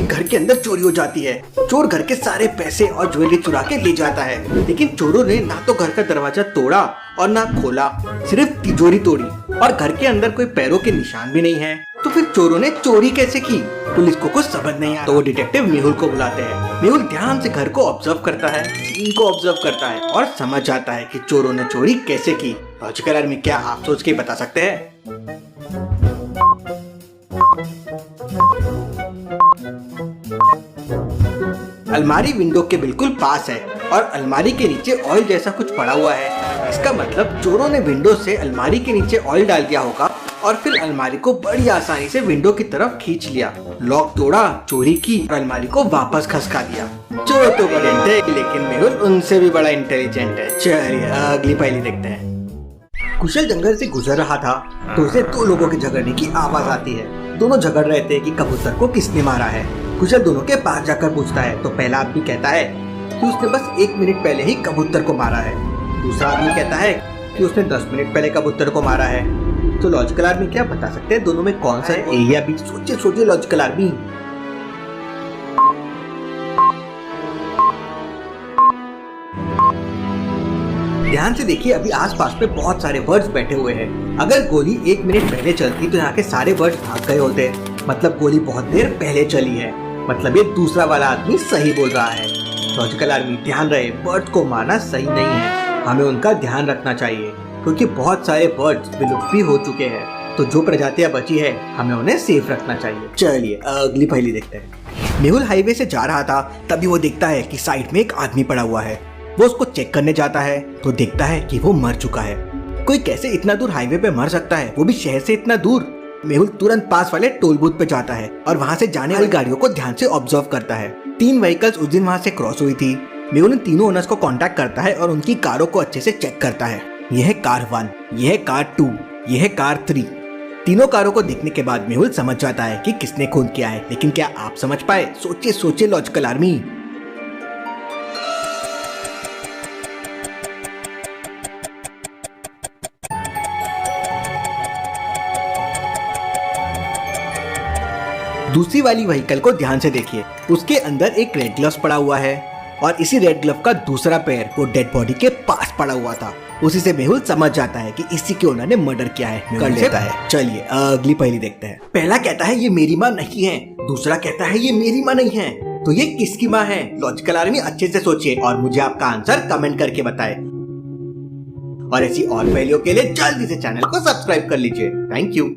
घर के अंदर चोरी हो जाती है। चोर घर के सारे पैसे और ज्वेलरी चुरा के ले जाता है, लेकिन चोरों ने ना तो घर का दरवाजा तोड़ा और ना खोला, सिर्फ तिजोरी तोड़ी और घर के अंदर कोई पैरों के निशान भी नहीं है। तो फिर चोरों ने चोरी कैसे की? पुलिस को कुछ समझ नहीं आया, तो वो डिटेक्टिव मेहुल को बुलाते हैं। मेहुल ध्यान से घर को ऑब्जर्व करता है, सीन को ऑब्जर्व करता है और समझ जाता है कि चोरों ने चोरी कैसे की। लॉजिकल आर्मी, क्या आप सोच के बता सकते हैं? अलमारी विंडो के बिल्कुल पास है और अलमारी के नीचे ऑयल जैसा कुछ पड़ा हुआ है। इसका मतलब चोरों ने विंडो से अलमारी के नीचे ऑयल डाल दिया होगा और फिर अलमारी को बड़ी आसानी से विंडो की तरफ खींच लिया। लॉक तोड़ा, चोरी की और अलमारी को वापस खसका दिया। चोर तो बड़े थे, लेकिन मेहुल उनसे भी बड़ा इंटेलिजेंट है। चलिए अगली पहेली देखते हैं। कुशल जंगल से गुजर रहा था तो उसे दो लोगों के झगड़ने की आवाज आती है। दोनों झगड़ रहे थे कि कबूतर को किसने मारा है। कुशल दोनों के पास जाकर पूछता है तो पहला आदमी कहता है कि उसने बस 1 मिनट पहले ही कबूतर को मारा है। दूसरा आदमी कहता है कि उसने 10 मिनट पहले कबूतर को मारा है। तो लॉजिकल आर्मी, क्या बता सकते हैं दोनों में कौन सा ए या बी? सोचिए लॉजिकल आर्मी। ध्यान से देखिए, अभी आसपास में बहुत सारे बर्ड्स बैठे हुए हैं। अगर गोली 1 मिनट पहले चलती तो यहाँ के सारे बर्ड्स भाग गए होते। मतलब गोली बहुत देर पहले चली है। मतलब ये दूसरा वाला आदमी सही बोल रहा है। लॉजिकल आर्मी, ध्यान रहे, बर्ड्स को मारना सही नहीं है। हमें उनका ध्यान रखना चाहिए क्योंकि बहुत सारे बर्ड्स विलुप्त भी हो चुके हैं। तो जो प्रजातियां बची है हमें उन्हें सेफ रखना चाहिए। चलिए अगली पहेली देखते हैं। मेहुल हाईवे से जा रहा था, तभी वो देखता है कि साइड में एक आदमी पड़ा हुआ है। वो उसको चेक करने जाता है तो देखता है कि वो मर चुका है। कोई कैसे इतना दूर हाईवे पे मर सकता है, वो भी शहर से इतना दूर? मेहुल तुरंत पास वाले टोल बूथ पे जाता है और वहाँ से जाने वाली गाड़ियों को ध्यान से ऑब्जर्व करता है। 3 व्हीकल्स उस दिन वहाँ से क्रॉस हुई थी। मेहुल उन तीनों ओनर्स को कांटेक्ट करता है और उनकी कारों को अच्छे से चेक करता है। यह है कार 1, यह है कार 2, यह है कार 3। तीनों कारों को देखने के बाद मेहुल समझ जाता है कि किसने खून किया है। लेकिन क्या आप समझ पाए? सोचिए लॉजिकल आर्मी। दूसरी वाली व्हीकल को ध्यान से देखिए, उसके अंदर एक रेड ग्लव्स पड़ा हुआ है और इसी रेड ग्लव का दूसरा पैर वो डेड बॉडी के पास पड़ा हुआ था। उसी से मेहुल समझ जाता है कि इसी के ओनर ने मर्डर किया है, कर लेता है। चलिए अगली पहेली देखते हैं। पहला कहता है ये मेरी माँ नहीं है, दूसरा कहता है ये मेरी माँ नहीं है, तो ये किसकी माँ है? लॉजिकल आर्मी, अच्छे से सोचिए और मुझे आपका आंसर कमेंट करके बताएं। और ऐसी और पहेलियों के लिए जल्दी से चैनल को सब्सक्राइब कर लीजिए। Thank you.